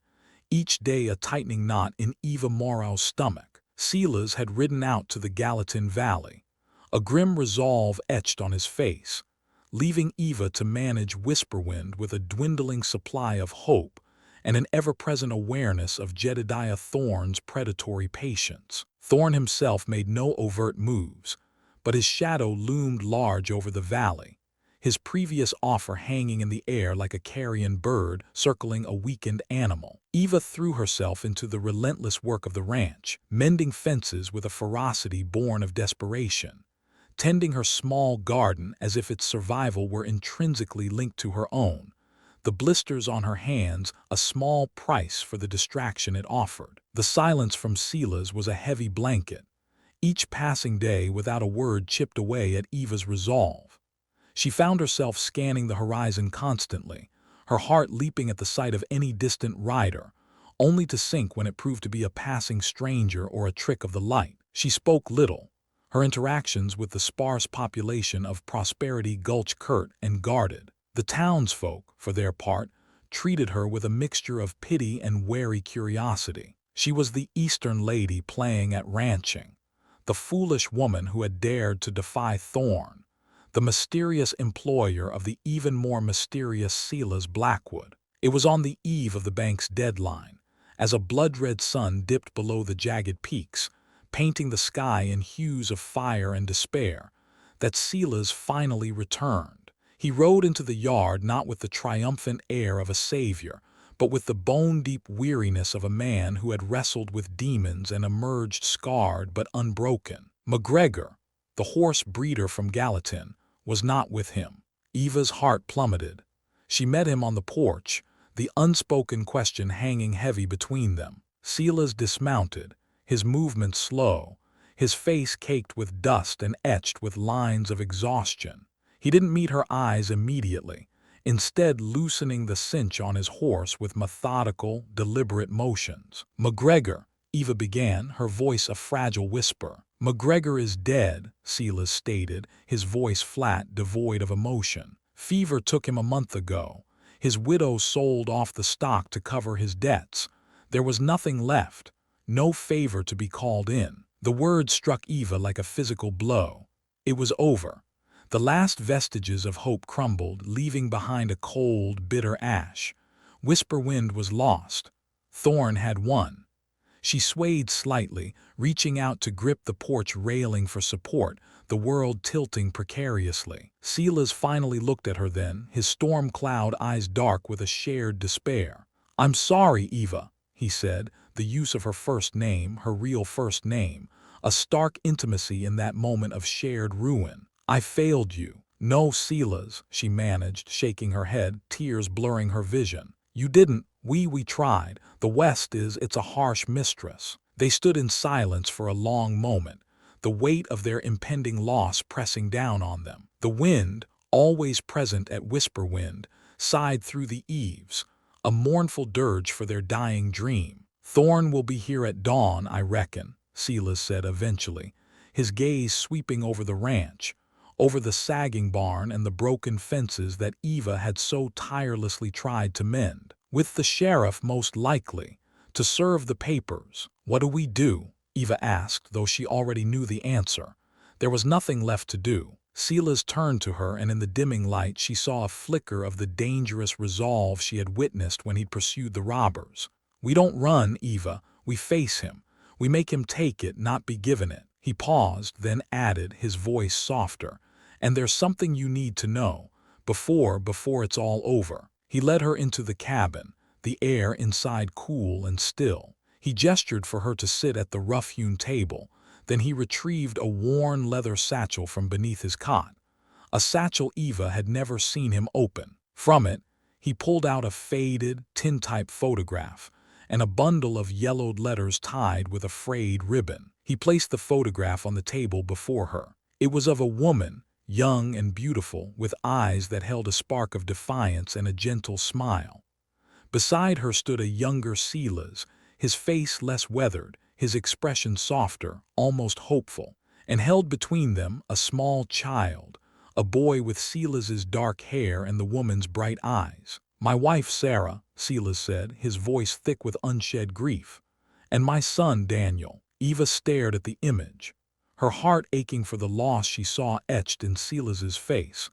each day a tightening knot in Eva Morrow's stomach. Silas had ridden out to the Gallatin Valley, a grim resolve etched on his face, leaving Eva to manage Whisperwind with a dwindling supply of hope and an ever-present awareness of Jedediah Thorne's predatory patience. Thorne himself made no overt moves, but his shadow loomed large over the valley, his previous offer hanging in the air like a carrion bird circling a weakened animal. Eva threw herself into the relentless work of the ranch, mending fences with a ferocity born of desperation, tending her small garden as if its survival were intrinsically linked to her own, the blisters on her hands a small price for the distraction it offered. The silence from Silas was a heavy blanket. Each passing day without a word chipped away at Eva's resolve. She found herself scanning the horizon constantly, her heart leaping at the sight of any distant rider, only to sink when it proved to be a passing stranger or a trick of the light. She spoke little. Her interactions with the sparse population of Prosperity Gulch curt and guarded. The townsfolk, for their part, treated her with a mixture of pity and wary curiosity. She was the Eastern lady playing at ranching, the foolish woman who had dared to defy Thorne, the mysterious employer of the even more mysterious Silas Blackwood. It was on the eve of the bank's deadline, as a blood-red sun dipped below the jagged peaks, painting the sky in hues of fire and despair, that Silas finally returned. He rode into the yard not with the triumphant air of a savior, but with the bone-deep weariness of a man who had wrestled with demons and emerged scarred but unbroken. McGregor, the horse breeder from Gallatin, was not with him. Eva's heart plummeted. She met him on the porch, the unspoken question hanging heavy between them. Silas dismounted, his movements slow, his face caked with dust and etched with lines of exhaustion. He didn't meet her eyes immediately, instead loosening the cinch on his horse with methodical, deliberate motions. "McGregor," Eva began, her voice a fragile whisper. "McGregor is dead," Silas stated, his voice flat, devoid of emotion. "Fever took him a month ago. His widow sold off the stock to cover his debts. There was nothing left, no favor to be called in." The word struck Eva like a physical blow. It was over. The last vestiges of hope crumbled, leaving behind a cold, bitter ash. Whisperwind was lost. Thorn had won. She swayed slightly, reaching out to grip the porch railing for support, the world tilting precariously. Silas finally looked at her then, his storm cloud eyes dark with a shared despair. "I'm sorry, Eva," he said, the use of her first name, her real first name, a stark intimacy in that moment of shared ruin. "I failed you." "No, Silas," she managed, shaking her head, tears blurring her vision. "You didn't. We tried. The West it's a harsh mistress." They stood in silence for a long moment, the weight of their impending loss pressing down on them. The wind, always present at Whisperwind, sighed through the eaves, a mournful dirge for their dying dream. "Thorn will be here at dawn, I reckon," Silas said eventually, his gaze sweeping over the ranch, over the sagging barn and the broken fences that Eva had so tirelessly tried to mend. "With the sheriff, most likely, to serve the papers." "What do we do?" Eva asked, though she already knew the answer. There was nothing left to do. Silas turned to her, and in the dimming light she saw a flicker of the dangerous resolve she had witnessed when he'd pursued the robbers. "We don't run, Eva. We face him. We make him take it, not be given it." He paused, then added, his voice softer, "And there's something you need to know, before it's all over." He led her into the cabin, the air inside cool and still. He gestured for her to sit at the rough-hewn table, then he retrieved a worn leather satchel from beneath his cot, a satchel Eva had never seen him open. From it, he pulled out a faded, tintype photograph and a bundle of yellowed letters tied with a frayed ribbon. He placed the photograph on the table before her. It was of a woman, young and beautiful, with eyes that held a spark of defiance and a gentle smile. Beside her stood a younger Silas, his face less weathered, his expression softer, almost hopeful, and held between them a small child, a boy with Silas's dark hair and the woman's bright eyes. "My wife Sarah," Silas said, his voice thick with unshed grief, "and my son Daniel." Eva stared at the image, her heart aching for the loss she saw etched in Silas's face,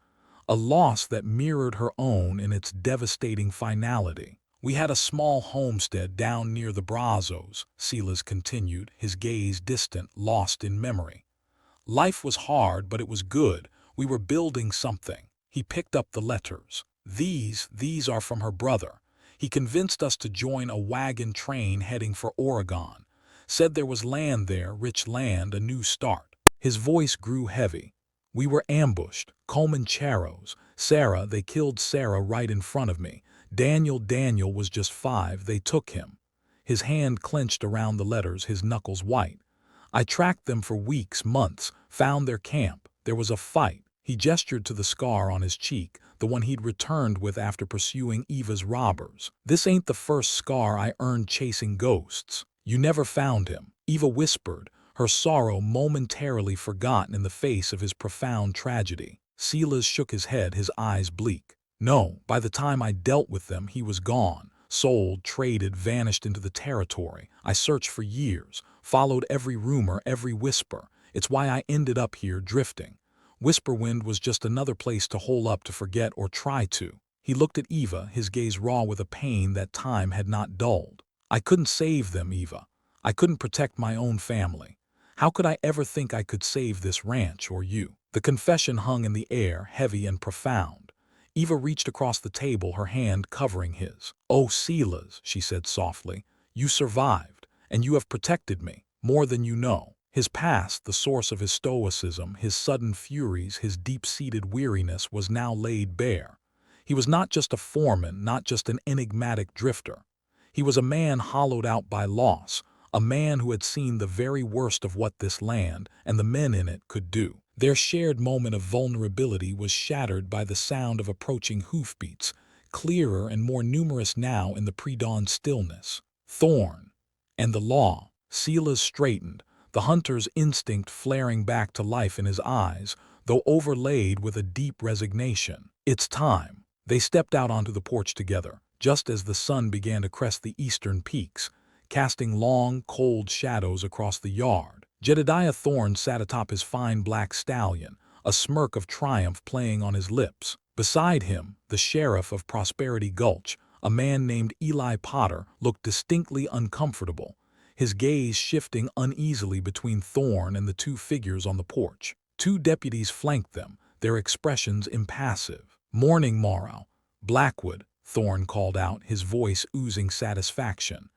a loss that mirrored her own in its devastating finality. "We had a small homestead down near the Brazos," Silas continued, his gaze distant, lost in memory. "Life was hard, but it was good. We were building something." He picked up the letters. These are from her brother. He convinced us to join a wagon train heading for Oregon. Said there was land there, rich land, a new start." His voice grew heavy. "We were ambushed. Comancheros. Sarah, they killed Sarah right in front of me. Daniel was just 5. They took him." His hand clenched around the letters, his knuckles white. "I tracked them for weeks, months, found their camp. There was a fight." He gestured to the scar on his cheek, the one he'd returned with after pursuing Eva's robbers. "This ain't the first scar I earned chasing ghosts." "You never found him," Eva whispered, her sorrow momentarily forgotten in the face of his profound tragedy. Silas shook his head, his eyes bleak. "No, by the time I dealt with them, he was gone. Sold, traded, vanished into the territory. I searched for years, followed every rumor, every whisper. It's why I ended up here, drifting. Whisperwind was just another place to hole up, to forget or try to." He looked at Eva, his gaze raw with a pain that time had not dulled. "I couldn't save them, Eva. I couldn't protect my own family. How could I ever think I could save this ranch or you? The confession hung in the air, heavy and profound. Eva reached across the table, her hand covering his. "Oh, Silas," she said softly, "you survived, and you have protected me, more than you know." His past, the source of his stoicism, his sudden furies, his deep-seated weariness, was now laid bare. He was not just a foreman, not just an enigmatic drifter. He was a man hollowed out by loss, a man who had seen the very worst of what this land and the men in it could do. Their shared moment of vulnerability was shattered by the sound of approaching hoofbeats, clearer and more numerous now in the pre-dawn stillness. Thorn and the law. Silas straightened, the hunter's instinct flaring back to life in his eyes, though overlaid with a deep resignation. "It's time." They stepped out onto the porch together, just as the sun began to crest the eastern peaks, casting long, cold shadows across the yard. Jedediah Thorne sat atop his fine black stallion, a smirk of triumph playing on his lips. Beside him, the sheriff of Prosperity Gulch, a man named Eli Potter, looked distinctly uncomfortable, his gaze shifting uneasily between Thorne and the two figures on the porch. Two deputies flanked them, their expressions impassive. "Morning, Morrow." "Blackwood," Thorne called out, his voice oozing satisfaction.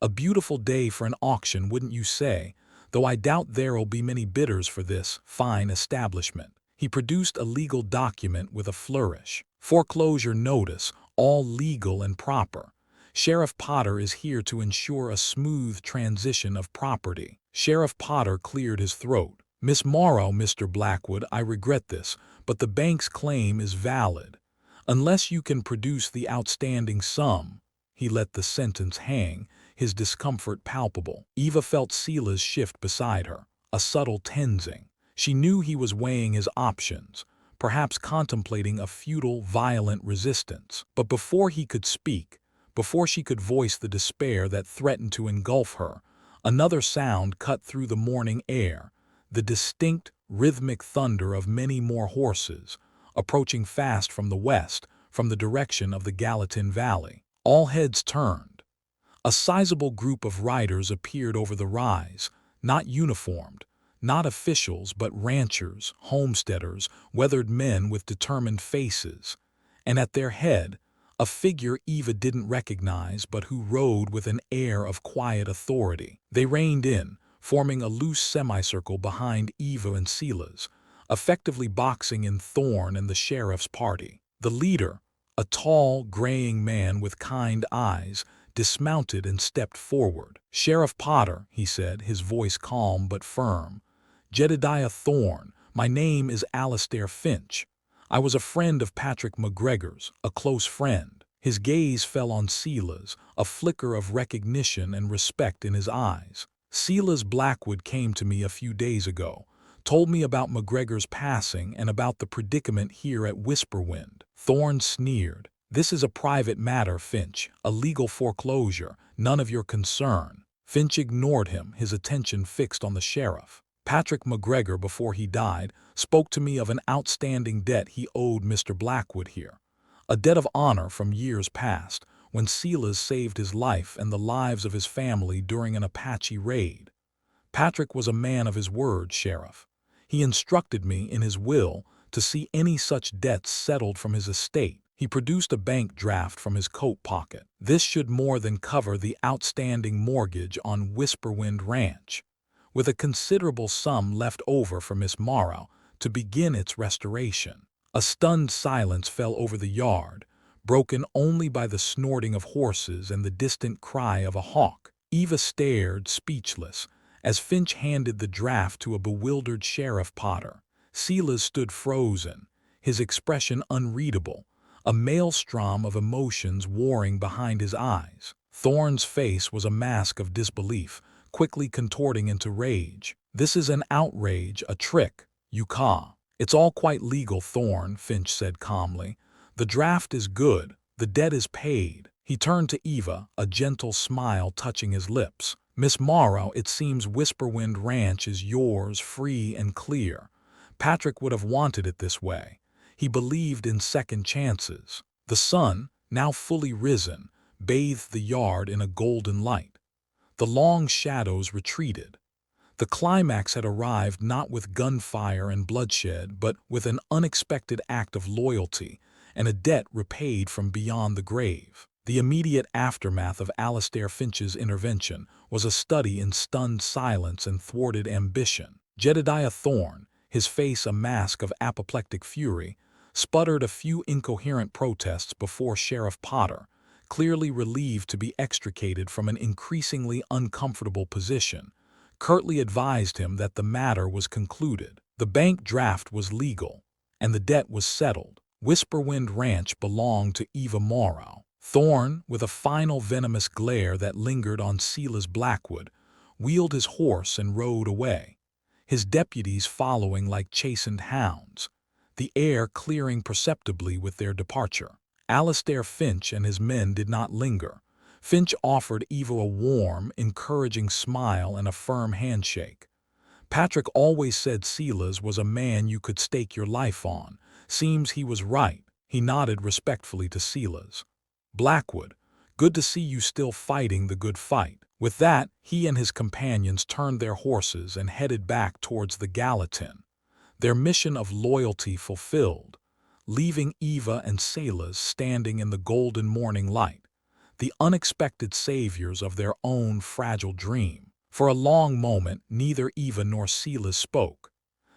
"A beautiful day for an auction, wouldn't you say? Though I doubt there'll be many bidders for this fine establishment." He produced a legal document with a flourish. "Foreclosure notice, all legal and proper. Sheriff Potter is here to ensure a smooth transition of property." Sheriff Potter cleared his throat. "Miss Morrow, Mr. Blackwood, I regret this, but the bank's claim is valid. Unless you can produce the outstanding sum." He let the sentence hang, his discomfort palpable. Eva felt Silas shift beside her, a subtle tensing. She knew he was weighing his options, perhaps contemplating a futile, violent resistance. But before he could speak, before she could voice the despair that threatened to engulf her, another sound cut through the morning air, the distinct, rhythmic thunder of many more horses, approaching fast from the west, from the direction of the Gallatin Valley. All heads turned. A sizable group of riders appeared over the rise, not uniformed, not officials but ranchers, homesteaders, weathered men with determined faces. And at their head, a figure Eva didn't recognize but who rode with an air of quiet authority. They reined in, forming a loose semicircle behind Eva and Silas, effectively boxing in Thorne and the sheriff's party. The leader, a tall, graying man with kind eyes, dismounted and stepped forward. "Sheriff Potter," he said, his voice calm but firm. "Jedediah Thorne, my name is Alastair Finch. I was a friend of Patrick McGregor's, a close friend." His gaze fell on Silas, a flicker of recognition and respect in his eyes. "Silas Blackwood came to me a few days ago, told me about McGregor's passing and about the predicament here at Whisperwind." Thorne sneered. "This is a private matter, Finch, a legal foreclosure, none of your concern." Finch ignored him, his attention fixed on the sheriff. "Patrick McGregor, before he died, spoke to me of an outstanding debt he owed Mr. Blackwood here. A debt of honor from years past, when Silas saved his life and the lives of his family during an Apache raid. Patrick was a man of his word, Sheriff. He instructed me in his will to see any such debts settled from his estate." He produced a bank draft from his coat pocket. "This should more than cover the outstanding mortgage on Whisperwind Ranch, with a considerable sum left over for Miss Morrow to begin its restoration." A stunned silence fell over the yard, broken only by the snorting of horses and the distant cry of a hawk. Eva stared, speechless, as Finch handed the draft to a bewildered Sheriff Potter. Silas stood frozen, his expression unreadable, a maelstrom of emotions warring behind his eyes. Thorne's face was a mask of disbelief, quickly contorting into rage. "This is an outrage, a trick, you caw." "It's all quite legal, Thorne," Finch said calmly. "The draft is good, the debt is paid." He turned to Eva, a gentle smile touching his lips. "Miss Morrow, it seems Whisperwind Ranch is yours, free and clear. Patrick would have wanted it this way. He believed in second chances." The sun, now fully risen, bathed the yard in a golden light. The long shadows retreated. The climax had arrived not with gunfire and bloodshed, but with an unexpected act of loyalty and a debt repaid from beyond the grave. The immediate aftermath of Alastair Finch's intervention was a study in stunned silence and thwarted ambition. Jedediah Thorne, his face a mask of apoplectic fury, sputtered a few incoherent protests before Sheriff Potter, clearly relieved to be extricated from an increasingly uncomfortable position, curtly advised him that the matter was concluded. The bank draft was legal, and the debt was settled. Whisperwind Ranch belonged to Eva Morrow. Thorne, with a final venomous glare that lingered on Silas Blackwood, wheeled his horse and rode away, his deputies following like chastened hounds, the air clearing perceptibly with their departure. Alastair Finch and his men did not linger. Finch offered Eva a warm, encouraging smile and a firm handshake. Patrick always said Silas was a man you could stake your life on. Seems he was right. He nodded respectfully to Silas. Blackwood, good to see you still fighting the good fight. With that, he and his companions turned their horses and headed back towards the Gallatin, their mission of loyalty fulfilled, leaving Eva and Silas standing in the golden morning light, the unexpected saviors of their own fragile dream. For a long moment, neither Eva nor Silas spoke.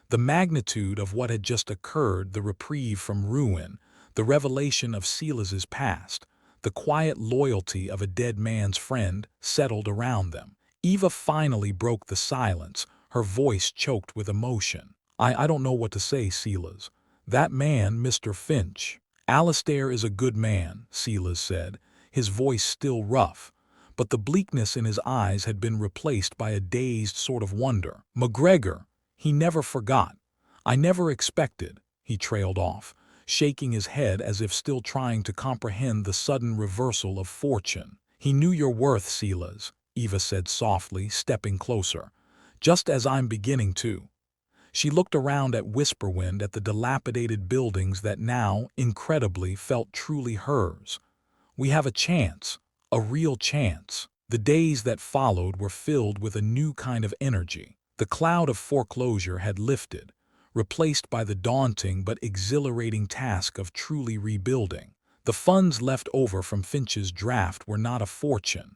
The magnitude of what had just occurred, the reprieve from ruin, the revelation of Silas's past, the quiet loyalty of a dead man's friend, settled around them. Eva finally broke the silence, her voice choked with emotion. I don't know what to say, Silas. That man, Mr. Finch. Alastair is a good man, Silas said, his voice still rough, but the bleakness in his eyes had been replaced by a dazed sort of wonder. McGregor, he never forgot. I never expected, he trailed off, shaking his head as if still trying to comprehend the sudden reversal of fortune. He knew your worth, Silas, Eva said softly, stepping closer, just as I'm beginning to. She looked around at Whisperwind, at the dilapidated buildings that now, incredibly, felt truly hers. We have a chance, a real chance. The days that followed were filled with a new kind of energy. The cloud of foreclosure had lifted, replaced by the daunting but exhilarating task of truly rebuilding. The funds left over from Finch's draft were not a fortune,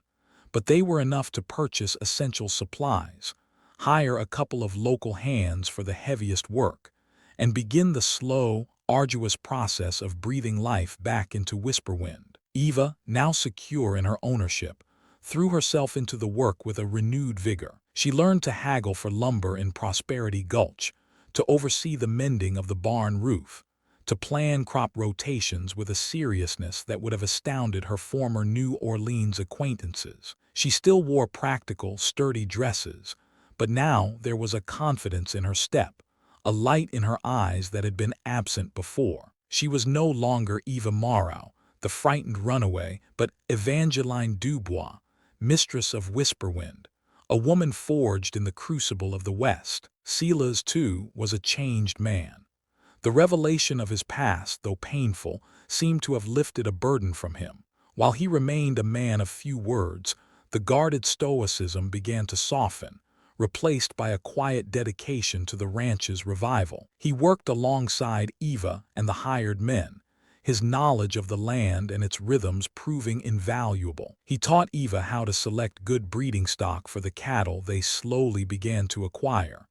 but they were enough to purchase essential supplies, hire a couple of local hands for the heaviest work, and begin the slow, arduous process of breathing life back into Whisperwind. Eva, now secure in her ownership, threw herself into the work with a renewed vigor. She learned to haggle for lumber in Prosperity Gulch, to oversee the mending of the barn roof, to plan crop rotations with a seriousness that would have astounded her former New Orleans acquaintances. She still wore practical, sturdy dresses, but now there was a confidence in her step, a light in her eyes that had been absent before. She was no longer Eva Morrow, the frightened runaway, but Evangeline Dubois, mistress of Whisperwind, a woman forged in the crucible of the West. Silas, too, was a changed man. The revelation of his past, though painful, seemed to have lifted a burden from him. While he remained a man of few words, the guarded stoicism began to soften, replaced by a quiet dedication to the ranch's revival. He worked alongside Eva and the hired men, his knowledge of the land and its rhythms proving invaluable. He taught Eva how to select good breeding stock for the cattle they slowly began to acquire,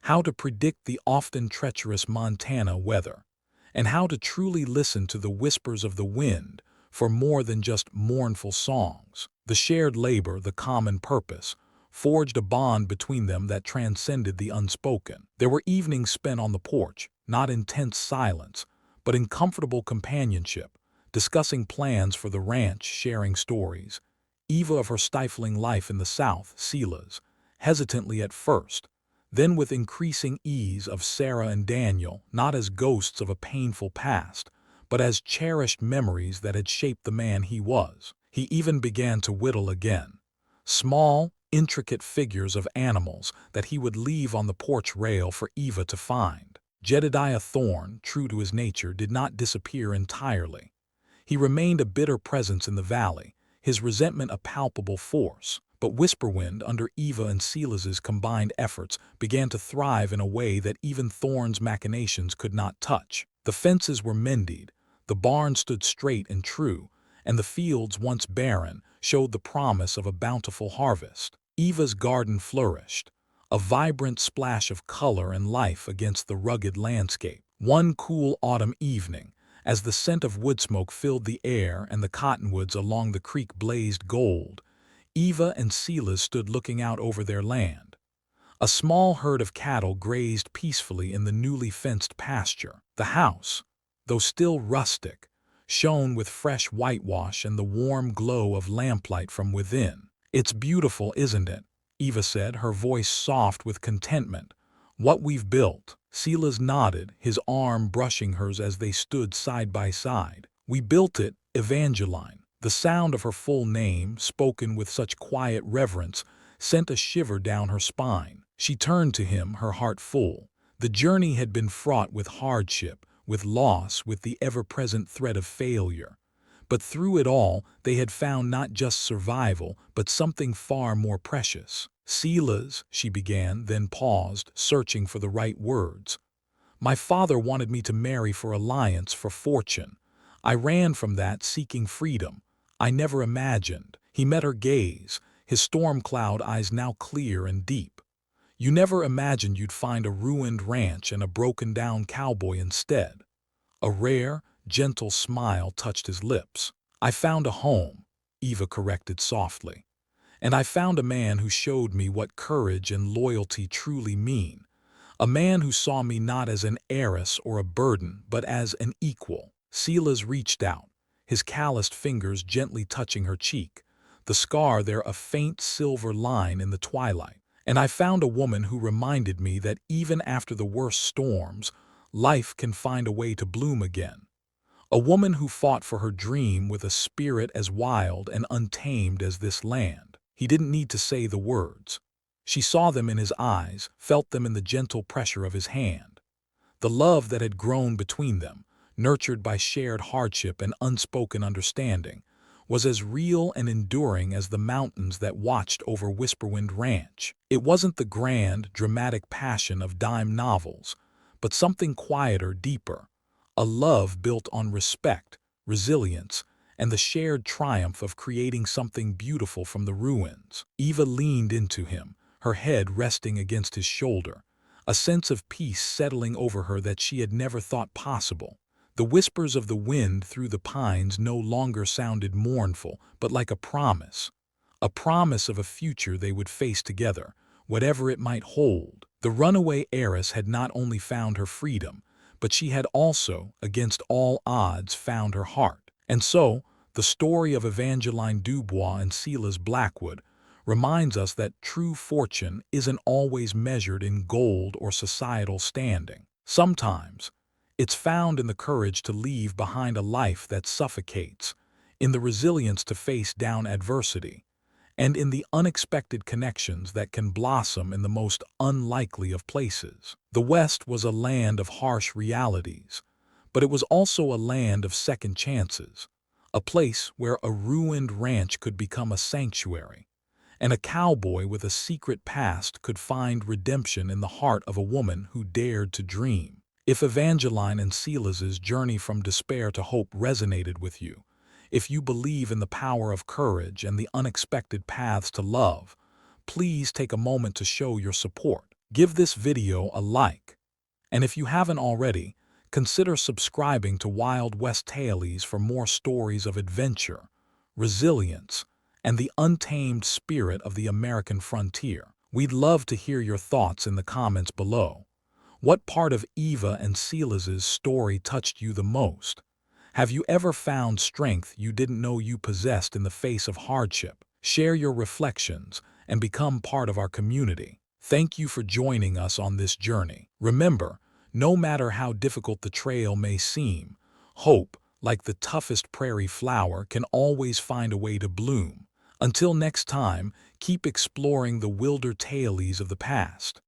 how to predict the often treacherous Montana weather, and how to truly listen to the whispers of the wind for more than just mournful songs. The shared labor, the common purpose, forged a bond between them that transcended the unspoken. There were evenings spent on the porch, not in tense silence, but in comfortable companionship, discussing plans for the ranch, sharing stories. Eva of her stifling life in the South, Silas, hesitantly at first, then with increasing ease of Sarah and Daniel, not as ghosts of a painful past, but as cherished memories that had shaped the man he was. He even began to whittle again. Small, intricate figures of animals that he would leave on the porch rail for Eva to find. Jedediah Thorne, true to his nature, did not disappear entirely. He remained a bitter presence in the valley, his resentment a palpable force. But Whisperwind, under Eva and Silas's combined efforts, began to thrive in a way that even Thorn's machinations could not touch. The fences were mended, the barn stood straight and true, and the fields, once barren, showed the promise of a bountiful harvest. Eva's garden flourished, a vibrant splash of color and life against the rugged landscape. One cool autumn evening, as the scent of wood smoke filled the air and the cottonwoods along the creek blazed gold, Eva and Silas stood looking out over their land. A small herd of cattle grazed peacefully in the newly fenced pasture. The house, though still rustic, shone with fresh whitewash and the warm glow of lamplight from within. "It's beautiful, isn't it?" Eva said, her voice soft with contentment. "What we've built." Silas nodded, his arm brushing hers as they stood side by side. "We built it, Evangeline." The sound of her full name, spoken with such quiet reverence, sent a shiver down her spine. She turned to him, her heart full. The journey had been fraught with hardship, with loss, with the ever-present threat of failure. But through it all, they had found not just survival, but something far more precious. "Silas," she began, then paused, searching for the right words. "My father wanted me to marry for alliance, for fortune. I ran from that, seeking freedom. I never imagined." He met her gaze, his storm-cloud eyes now clear and deep. "You never imagined you'd find a ruined ranch and a broken-down cowboy instead." A rare, gentle smile touched his lips. "I found a home," Eva corrected softly. "And I found a man who showed me what courage and loyalty truly mean. A man who saw me not as an heiress or a burden, but as an equal." Silas reached out, his calloused fingers gently touching her cheek, the scar there a faint silver line in the twilight. "And I found a woman who reminded me that even after the worst storms, life can find a way to bloom again. A woman who fought for her dream with a spirit as wild and untamed as this land." He didn't need to say the words. She saw them in his eyes, felt them in the gentle pressure of his hand. The love that had grown between them, nurtured by shared hardship and unspoken understanding, was as real and enduring as the mountains that watched over Whisperwind Ranch. It wasn't the grand, dramatic passion of dime novels, but something quieter, deeper, a love built on respect, resilience, and the shared triumph of creating something beautiful from the ruins. Eva leaned into him, her head resting against his shoulder, a sense of peace settling over her that she had never thought possible. The whispers of the wind through the pines no longer sounded mournful, but like a promise of a future they would face together, whatever it might hold. The runaway heiress had not only found her freedom, but she had also, against all odds, found her heart. And so, the story of Evangeline Dubois and Silas Blackwood reminds us that true fortune isn't always measured in gold or societal standing. Sometimes, it's found in the courage to leave behind a life that suffocates, in the resilience to face down adversity, and in the unexpected connections that can blossom in the most unlikely of places. The West was a land of harsh realities, but it was also a land of second chances, a place where a ruined ranch could become a sanctuary, and a cowboy with a secret past could find redemption in the heart of a woman who dared to dream. If Evangeline and Silas's journey from despair to hope resonated with you, if you believe in the power of courage and the unexpected paths to love, please take a moment to show your support. Give this video a like. And if you haven't already, consider subscribing to Wild West Tales for more stories of adventure, resilience, and the untamed spirit of the American frontier. We'd love to hear your thoughts in the comments below. What part of Eva and Silas's story touched you the most? Have you ever found strength you didn't know you possessed in the face of hardship? Share your reflections and become part of our community. Thank you for joining us on this journey. Remember, no matter how difficult the trail may seem, hope, like the toughest prairie flower, can always find a way to bloom. Until next time, keep exploring the wilder tales of the past.